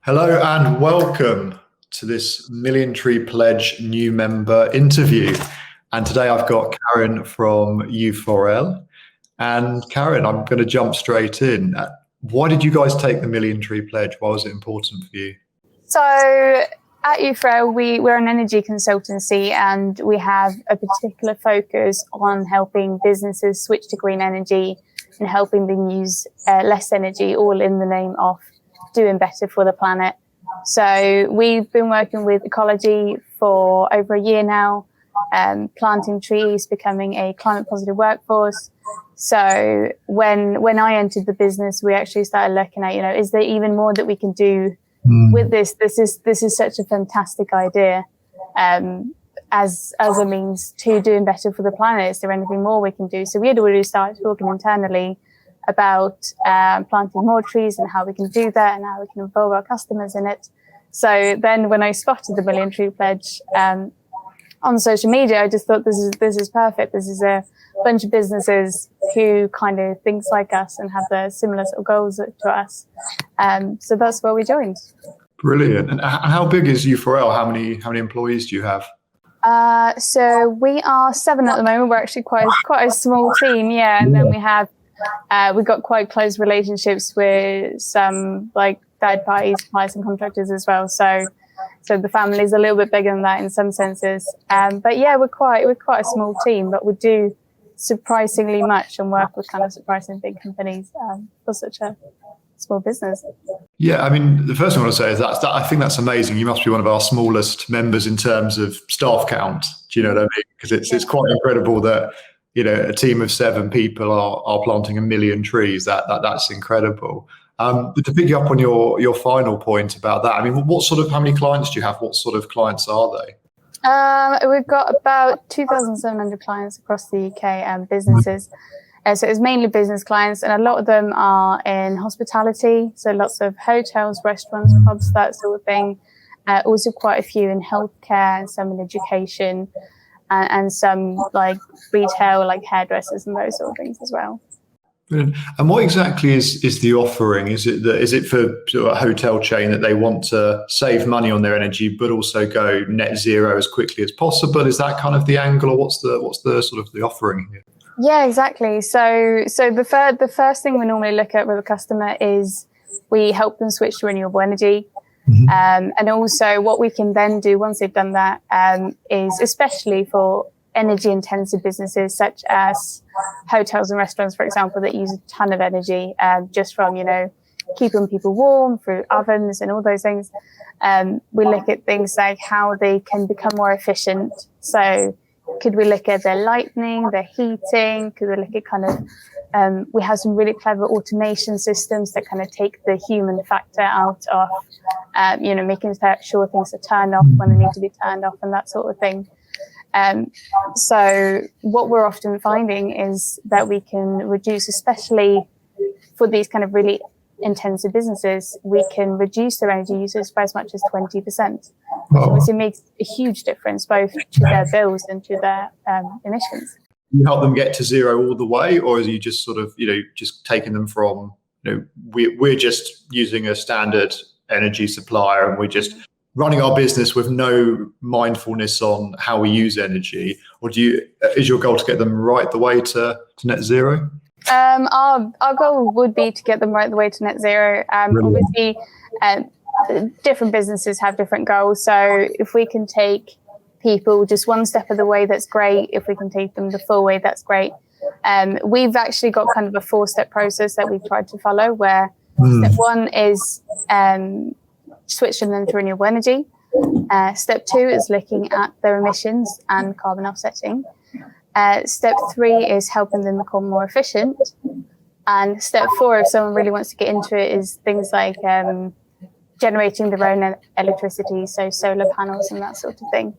Hello and welcome to this Million Tree Pledge new member interview. And today I've got Karin from U4L. And Karin, I'm going to jump straight in. Why did you guys take the Million Tree Pledge? Why was it important for you? So at U4L, we're an energy consultancy and we have a particular focus on helping businesses switch to green energy and helping them use less energy, all in the name of doing better for the planet. So we've been working with ecology for over a year now, planting trees, becoming a climate positive workforce. So when I entered the business, we actually started looking at, is there even more that we can do with this? This is such a fantastic idea as a means to doing better for the planet. Is there anything more we can do? So we had already started talking internally about planting more trees and how we can do that and how we can involve our customers in it. So then when I spotted the Million Tree Pledge on social media, I just thought this is perfect. This is a bunch of businesses who kind of thinks like us and have the similar sort of goals to us. So that's where we joined. Brilliant. And how big is U4L? How many employees do you have? So we are 7 at the moment. We're actually quite a small team, yeah. And then we have we've got quite close relationships with some like third parties, suppliers and contractors as well. So the family is a little bit bigger than that in some senses. But yeah, we're quite a small team, but we do surprisingly much and work with kind of surprisingly big companies for such a small business. Yeah, I mean, the first thing I want to say is that I think that's amazing. You must be one of our smallest members in terms of staff count. Do you know what I mean? Because it's quite incredible that a team of 7 people are planting 1 million trees. That's incredible. To pick you up on your final point about that, I mean, how many clients do you have? What sort of clients are they? We've got about 2,700 clients across the UK and businesses. So it's mainly business clients, and a lot of them are in hospitality. So lots of hotels, restaurants, pubs, that sort of thing. Also quite a few in healthcare and some in education. And some like retail, like hairdressers and those sort of things as well. Brilliant. And what exactly is the offering? Is it for sort of a hotel chain that they want to save money on their energy, but also go net zero as quickly as possible? Is that kind of the angle, or what's the sort of the offering here? Yeah, exactly. So the first thing we normally look at with a customer is we help them switch to renewable energy. Mm-hmm. And also what we can then do once they've done that is, especially for energy intensive businesses such as hotels and restaurants, for example, that use a ton of energy just from, keeping people warm through ovens and all those things. We look at things like how they can become more efficient. So could we look at their lighting, their heating? Could we look at kind of we have some really clever automation systems that kind of take the human factor out of, making sure things are turned off when they need to be turned off and that sort of thing. So what we're often finding is that we can reduce, especially for these kind of really intensive businesses, we can reduce their energy usage by as much as 20%. Which obviously makes a huge difference both to their bills and to their emissions. You help them get to zero all the way, or are you just sort of, just taking them from, we're just using a standard energy supplier and we're just running our business with no mindfulness on how we use energy? Or is your goal to get them right the way to net zero? Our goal would be to get them right the way to net zero. Obviously, different businesses have different goals. So if we can take people just one step of the way, that's great. If we can take them the full way, that's great. We've actually got kind of a 4-step process that we've tried to follow, where step 1 is switching them to renewable energy. Step 2 is looking at their emissions and carbon offsetting. Step 3 is helping them become more efficient. And step 4, if someone really wants to get into it, is things like generating their own electricity, so solar panels and that sort of thing.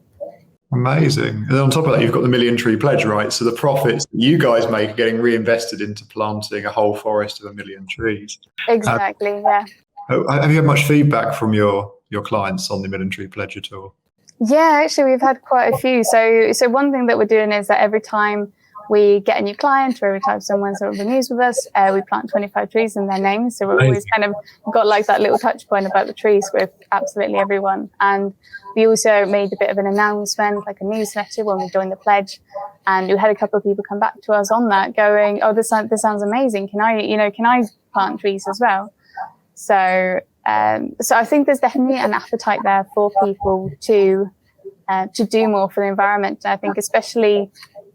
Amazing. And on top of that, you've got the Million Tree Pledge, right? So the profits that you guys make are getting reinvested into planting a whole forest of 1 million trees. Exactly, yeah. Have you had much feedback from your clients on the Million Tree Pledge at all? Yeah, actually, we've had quite a few. So one thing that we're doing is that every time we get a new client, or every time someone sort of renews with us, we plant 25 trees in their name. So we're always kind of got like that little touch point about the trees with absolutely everyone. And we also made a bit of an announcement, like a newsletter, when we joined the pledge. And we had a couple of people come back to us on that, going, "Oh, this sounds amazing. Can I plant trees as well?" So I think there's definitely an appetite there for people to do more for the environment. I think especially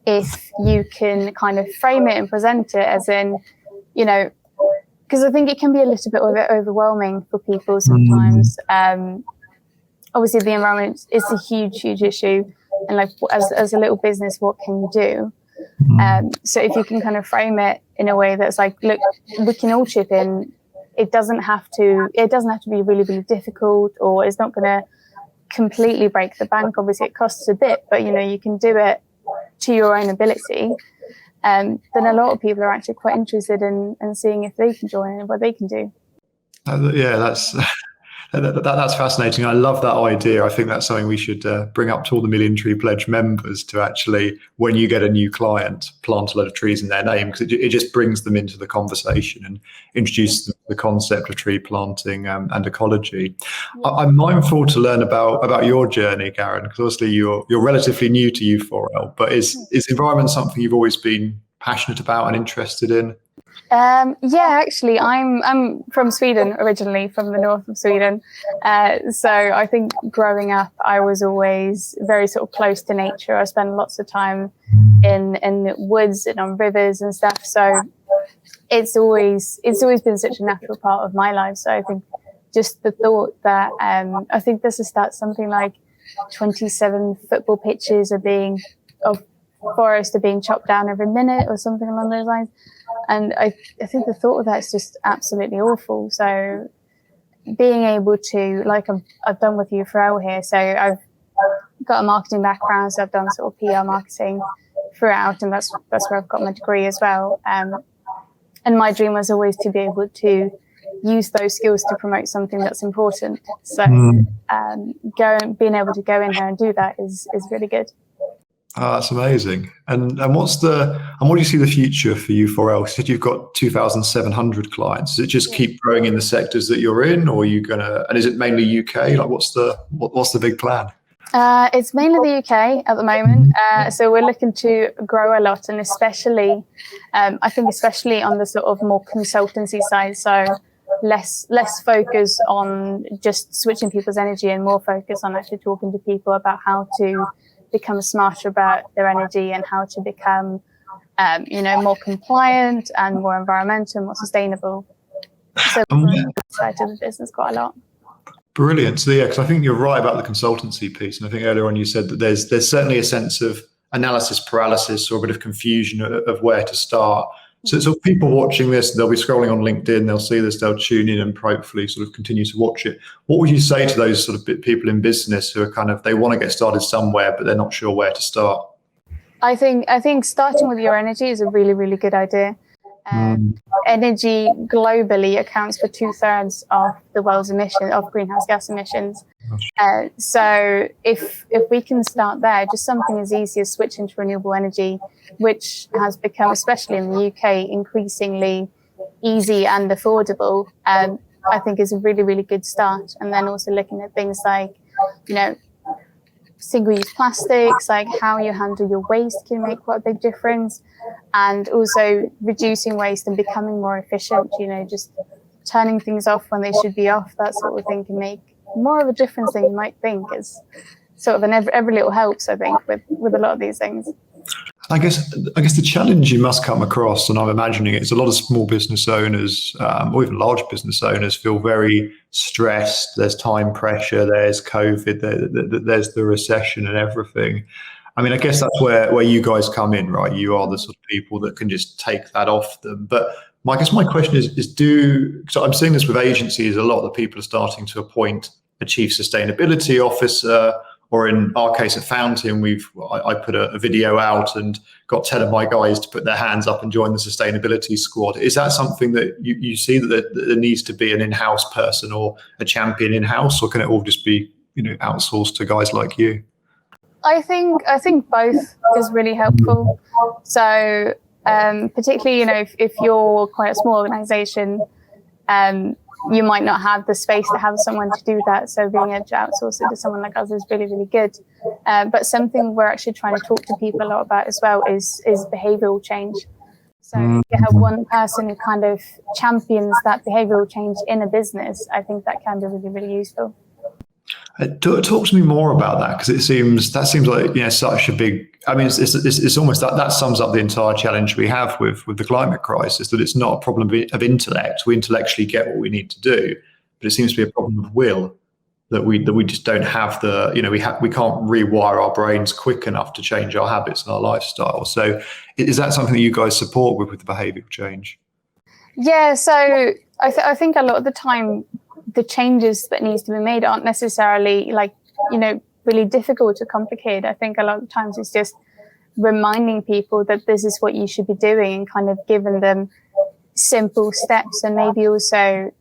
if you can kind of frame it and present it as in, because I think it can be a little bit overwhelming for people sometimes. Obviously, the environment is a huge issue, and like as a little business, what can you do? So if you can kind of frame it in a way that's like, look, we can all chip in. It doesn't have to be really, really difficult, or it's not going to completely break the bank. Obviously, it costs a bit, but you can do it to your own ability. Then a lot of people are actually quite interested in seeing if they can join and what they can do. Yeah, that's fascinating. I love that idea. I think that's something we should bring up to all the Millionaire Pledge members, to actually, when you get a new client, plant a lot of trees in their name, because it just brings them into the conversation and introduces them to the concept of tree planting and ecology. I'm mindful to learn about your journey, Karin, because obviously you're relatively new to U4L, but is environment something you've always been passionate about and interested in? Yeah, actually, I'm from Sweden originally, from the north of Sweden. So I think growing up, I was always very sort of close to nature. I spent lots of time in woods and on rivers and stuff. So it's always been such a natural part of my life. So I think just the thought that I think this is that something like 27 football pitches of forest are being chopped down every minute or something along those lines. And I think the thought of that is just absolutely awful. So being able to, like I've done with U4L here, so I've got a marketing background, so I've done sort of PR marketing throughout, and that's where I've got my degree as well. And my dream was always to be able to use those skills to promote something that's important. So being able to go in there and do that is really good. Oh, that's amazing. And what do you see the future for U4L? You said you've got 2,700 clients. Does it just keep growing in the sectors that you're in, or are you gonna? And is it mainly UK? Like, what's the big plan? It's mainly the UK at the moment. So we're looking to grow a lot, and especially, I think especially on the sort of more consultancy side. So less focus on just switching people's energy, and more focus on actually talking to people about how to become smarter about their energy and how to become, more compliant and more environmental, more sustainable. So side of the business quite a lot. Brilliant. So yeah, because I think you're right about the consultancy piece, and I think earlier on you said that there's certainly a sense of analysis paralysis, or a bit of confusion of where to start. So people watching this, they'll be scrolling on LinkedIn, they'll see this, they'll tune in and hopefully sort of continue to watch it. What would you say to those sort of people in business who are kind of, they want to get started somewhere, but they're not sure where to start? I think starting with your energy is a really, really good idea. Energy globally accounts for 2/3 of the world's emissions of greenhouse gas emissions. So if we can start there, just something as easy as switching to renewable energy, which has become, especially in the UK, increasingly easy and affordable, I think is a really, really good start. And then also looking at things like, single-use plastics, like how you handle your waste can make quite a big difference. And also reducing waste and becoming more efficient, just turning things off when they should be off, that sort of thing can make more of a difference than you might think. Is sort of every little helps, I think, with a lot of these things. I guess the challenge you must come across, and I'm imagining it's a lot of small business owners, or even large business owners, feel very stressed. There's time pressure, there's COVID, there's the recession and everything. I mean, I guess that's where you guys come in, right? You are the sort of people that can just take that off them. But I guess my question is so I'm seeing this with agencies, a lot of the people are starting to appoint a chief sustainability officer, or in our case at Fountain, I put a video out and got 10 of my guys to put their hands up and join the sustainability squad. Is that something that you see that there needs to be an in-house person or a champion in-house, or can it all just be outsourced to guys like you? I think both is really helpful. So particularly, if you're quite a small organization, you might not have the space to have someone to do that. So being able to outsource it to someone like us is really, really good. But something we're actually trying to talk to people a lot about as well is behavioral change. So if you have one person who kind of champions that behavioral change in a business, I think that can be really, really useful. Talk to me more about that, because it seems like such a big. I mean, it's almost that sums up the entire challenge we have with the climate crisis. That it's not a problem of intellect. We intellectually get what we need to do, but it seems to be a problem of will. That we just don't have the we can't rewire our brains quick enough to change our habits and our lifestyle. So is that something that you guys support with the behavioural change? Yeah. So I think a lot of the time, the changes that needs to be made aren't necessarily really difficult or complicated. I think a lot of times it's just reminding people that this is what you should be doing and kind of giving them simple steps, and maybe also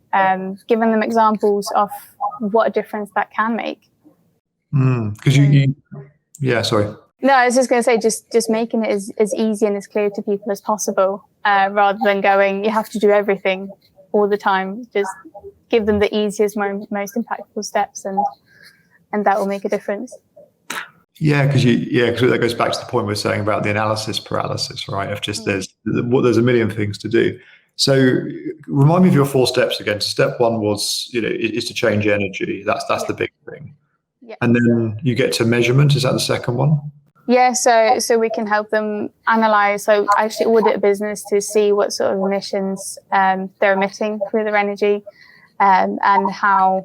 giving them examples of what a difference that can make. Because sorry. No, I was just going to say, just making it as easy and as clear to people as possible, rather than going, you have to do everything all the time. Just give them the easiest, most impactful steps, and that will make a difference. Yeah, because that goes back to the point we were saying about the analysis paralysis, right? Of just there's a million things to do. So remind me of your 4 steps again. So step 1 was is to change energy. That's the big thing. Yeah. And then you get to measurement. Is that the second one? Yeah, so we can help them analyze, so actually audit a business to see what sort of emissions they're emitting through their energy, and how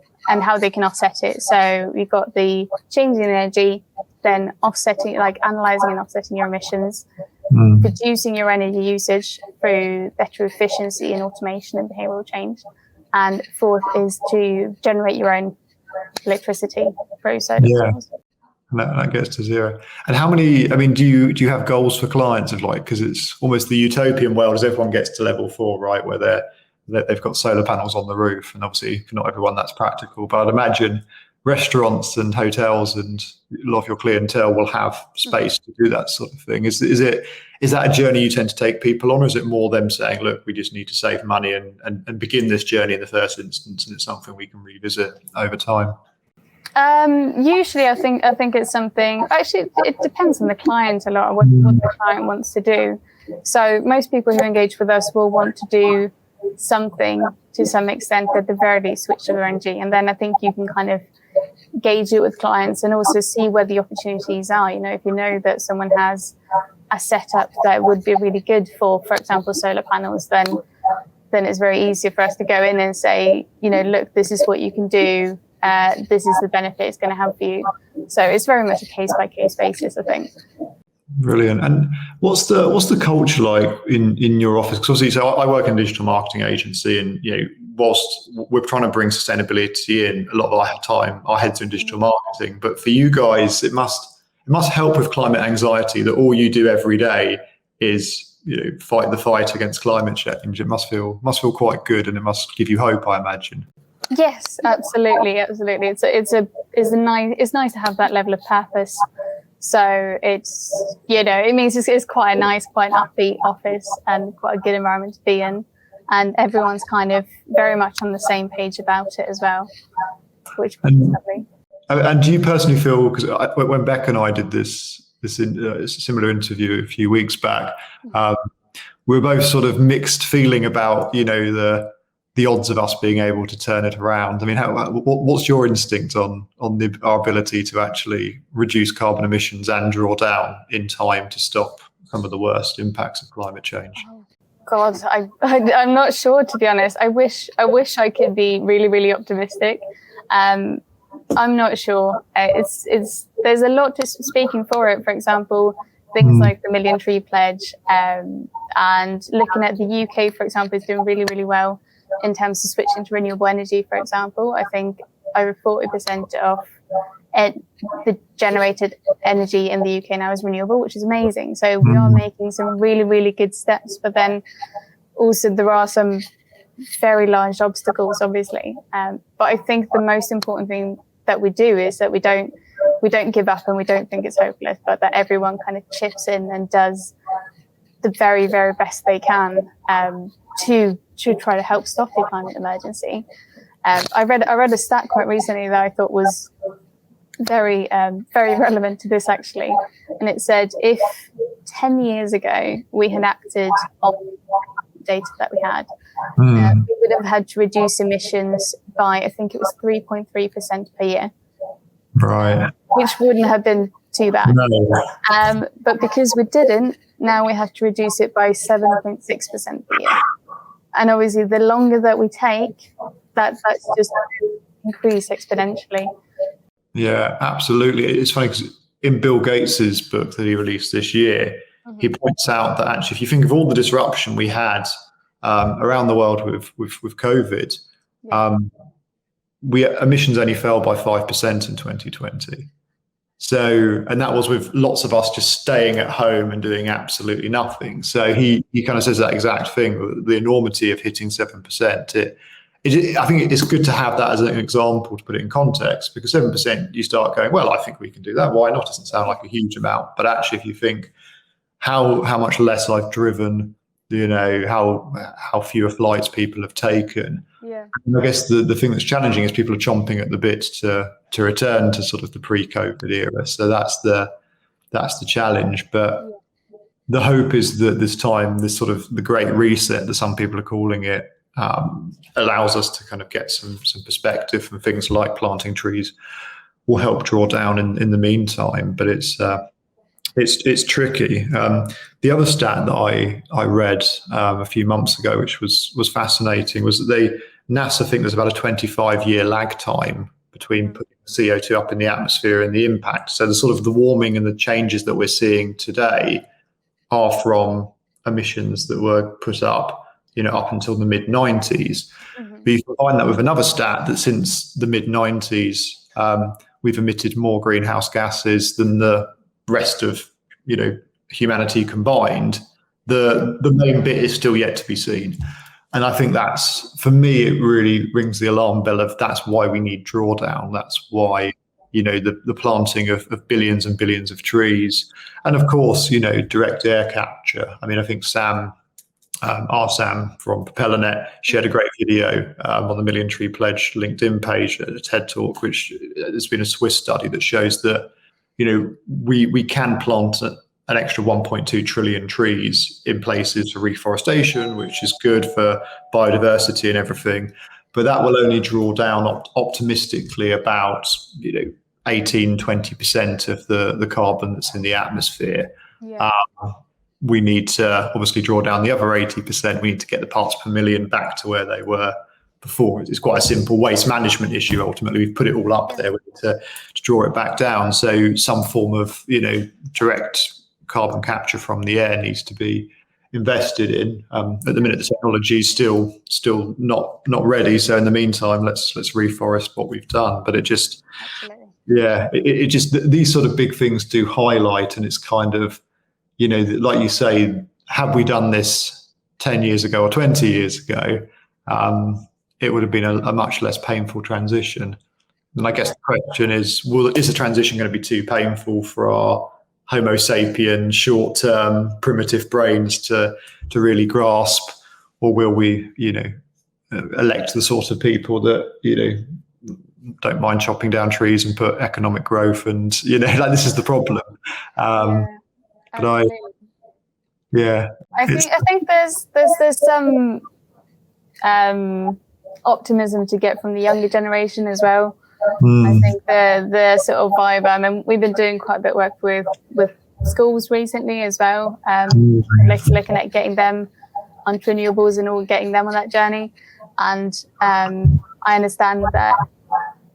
they can offset it. So we've got the changing in energy, then offsetting, like analyzing and offsetting your emissions, reducing your energy usage through better efficiency and automation and behavioral change. And 4th is to generate your own electricity through solar panels. That gets to 0. And how many? I mean, do you have goals for clients of because it's almost the utopian world as everyone gets to level 4, right, where they've got solar panels on the roof, and obviously for not everyone that's practical. But I'd imagine restaurants and hotels and a lot of your clientele will have space to do that sort of thing. Is that a journey you tend to take people on, or is it more them saying, look, we just need to save money and begin this journey in the first instance, and it's something we can revisit over time? Usually I think it's something, actually it depends on the client a lot, what the client wants to do. So most people who engage with us will want to do something to some extent, at the very least switch to their energy. And then I think you can kind of gauge it with clients and also see where the opportunities are. If you know that someone has a setup that would be really good for example, solar panels, then it's very easy for us to go in and say, look, this is what you can do. This is the benefit it's going to have for you. So it's very much a case-by-case basis, I think. Brilliant. And what's the culture like in your office? Because obviously, so I work in a digital marketing agency, and whilst we're trying to bring sustainability in, a lot of our time, our heads are in digital marketing. But for you guys, it must help with climate anxiety that all you do every day is fight the fight against climate change. It must feel quite good, and it must give you hope, I imagine. Yes, absolutely. It's nice to have that level of purpose. So it's it means it's quite a nice, quite an upbeat office and quite a good environment to be in, and everyone's kind of very much on the same page about it as well, which is lovely. And do you personally feel, because when Beck and I did this similar interview a few weeks back, we were both sort of mixed feeling about the odds of us being able to turn it around. I mean, what's your instinct on our ability to actually reduce carbon emissions and draw down in time to stop some of the worst impacts of climate change? Oh, God, I'm not sure, to be honest. I wish I could be really, really optimistic. I'm not sure. There's a lot to speaking for it. For example, things like the Millionaire Pledge, and looking at the UK, for example, is doing really, really well in terms of switching to renewable energy, for example. I think over 40% of the generated energy in the UK now is renewable, which is amazing. So we are making some really, really good steps, but then also there are some very large obstacles, obviously. But I think the most important thing that we do is that we don't we don't give up and we don't think it's hopeless, but that everyone kind of chips in and does the very, very best they can to try to help stop the climate emergency. I read a stat quite recently that I thought was very relevant to this, actually, and it said if 10 years ago we had acted on data that we had, we would have had to reduce emissions by, I think it was 3.3% per year. Right. Which wouldn't have been too bad. No. But because we didn't, now we have to reduce it by 7.6% per year. And obviously, the longer that we take, that's just increase exponentially. Yeah, absolutely. It's funny because in Bill Gates's book that he released this year, he points out that actually, if you think of all the disruption we had around the world with COVID, emissions only fell by 5% in 2020. So, and that was with lots of us just staying at home and doing absolutely nothing. So he kind of says that exact thing, the enormity of hitting 7%. I think it's good to have that as an example to put it in context, because 7%, you start going, well, I think we can do that. Why not? Doesn't sound like a huge amount. But actually, if you think how much less I've driven, how fewer flights people have taken. Yeah. And I guess the thing that's challenging is people are chomping at the bit to return to sort of the pre-COVID era. So that's the challenge. But the hope is that this time, this sort of the great reset that some people are calling it, allows us to kind of get some perspective, and things like planting trees will help draw down in the meantime. But it's tricky. The other stat that I read a few months ago, which was fascinating, was that NASA think there's about a 25-year lag time between putting CO2 up in the atmosphere and the impact. So the sort of the warming and the changes that we're seeing today are from emissions that were put up, up until the mid-90s. But you combine that with another stat that since the mid-90s, we've emitted more greenhouse gases than the rest of humanity combined. The main bit is still yet to be seen, and I think that's, for me, it really rings the alarm bell of that's why we need drawdown. That's why the planting of billions and billions of trees, and of course direct air capture. I mean, I think our Sam from PropellerNet shared a great video on the Millionaire Pledge LinkedIn page at a TED Talk, which has been a Swiss study that shows that we can plant an extra 1.2 trillion trees in places for reforestation, which is good for biodiversity and everything. But that will only draw down optimistically about 18-20% of the carbon that's in the atmosphere. Yeah. We need to obviously draw down the other 80%. We need to get the parts per million back to where they were before. It's quite a simple waste management issue. Ultimately, we've put it all up there. We need to draw it back down. So some form of direct carbon capture from the air needs to be invested in. At the minute, the technology is still not ready. So in the meantime, let's reforest what we've done. But it just, it just, these sort of big things do highlight, and it's kind of, like you say, had we done this 10 years ago or 20 years ago, it would have been a much less painful transition. And I guess the question is the transition going to be too painful for our Homo sapien, short-term, primitive brains to really grasp, or will we, elect the sort of people that, don't mind chopping down trees and put economic growth, and this is the problem. But I think there's some optimism to get from the younger generation as well. I think the sort of vibe. I mean, we've been doing quite a bit of work with schools recently as well, looking at getting them onto renewables and all, getting them on that journey. And I understand that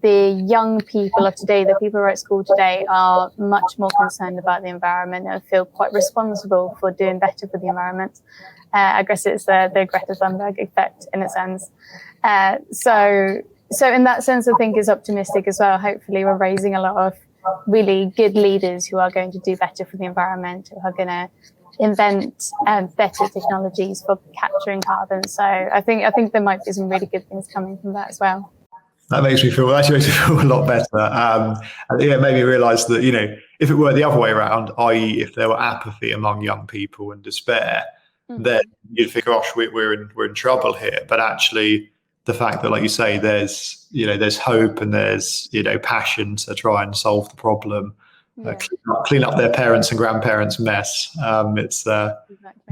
the young people of today, the people who are at school today, are much more concerned about the environment and feel quite responsible for doing better for the environment. I guess it's the Greta Thunberg effect in a sense. So in that sense, I think it's optimistic as well. Hopefully we're raising a lot of really good leaders who are going to do better for the environment, who are going to invent better technologies for capturing carbon. So I think there might be some really good things coming from that as well. That makes me feel a lot better. And yeah, it made me realise that, you know, if it were the other way around, i.e., if there were apathy among young people and despair, then you'd think, gosh, we're in trouble here. But actually, the fact that, like you say, there's hope and there's, you know, passion to try and solve the problem, clean up their parents and grandparents' mess.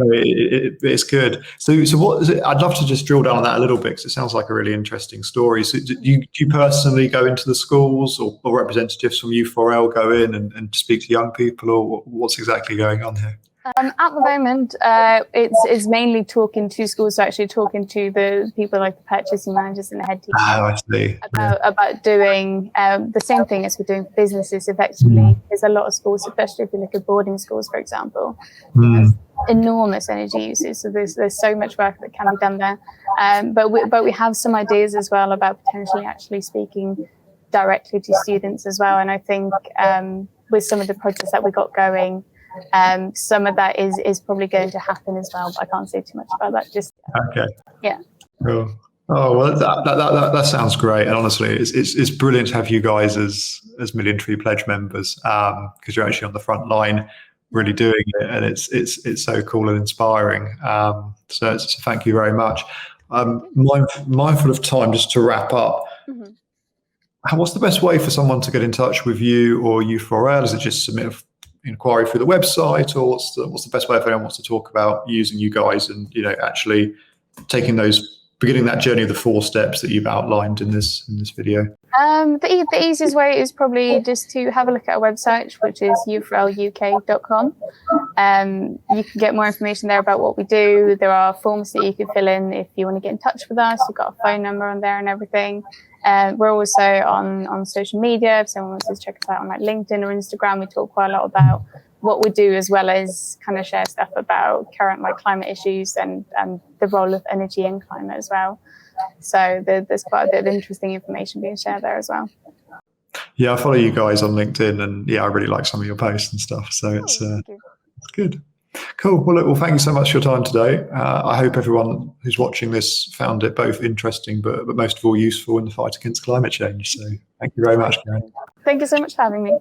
It's good. So what is it? I'd love to just drill down on that a little bit because it sounds like a really interesting story. So do you personally go into the schools, or representatives from U4L go in and speak to young people, or what's exactly going on here? At the moment, it's mainly talking to schools, so actually talking to the people like the purchasing managers and the head teachers I see. about doing the same thing as we're doing for businesses effectively. There's a lot of schools, especially if you look at boarding schools, for example, has enormous energy uses. So there's so much work that can be done there. But we have some ideas as well about potentially actually speaking directly to students as well. And I think with some of the projects that we got going, some of that is probably going to happen as well, but I can't say too much about that just yet. Okay. Yeah. Cool. Oh well, that sounds great, and honestly, it's brilliant to have you guys as Millionaire Pledge members, because you're actually on the front line, really doing it, and it's so cool and inspiring. So thank you very much. Mindful of time, just to wrap up. What's the best way for someone to get in touch with you or U4L? Is it just submit an inquiry through the website, or what's the best way if anyone wants to talk about using you guys and, you know, actually beginning that journey of the 4 steps that you've outlined in this video? The easiest way is probably just to have a look at our website, which is u4luk.com. You can get more information there about what we do. There are forms that you can fill in if you want to get in touch with us. We've got a phone number on there and everything. We're also on social media. If someone wants to check us out on like LinkedIn or Instagram, we talk quite a lot about what we do, as well as kind of share stuff about current like climate issues and the role of energy in climate as well. So there's quite a bit of interesting information being shared there as well. Yeah, I follow you guys on LinkedIn, and yeah, I really like some of your posts and stuff. So it's good. Cool. Well, thank you so much for your time today. I hope everyone who's watching this found it both interesting, but most of all useful in the fight against climate change. So thank you very much, Karin. Thank you so much for having me.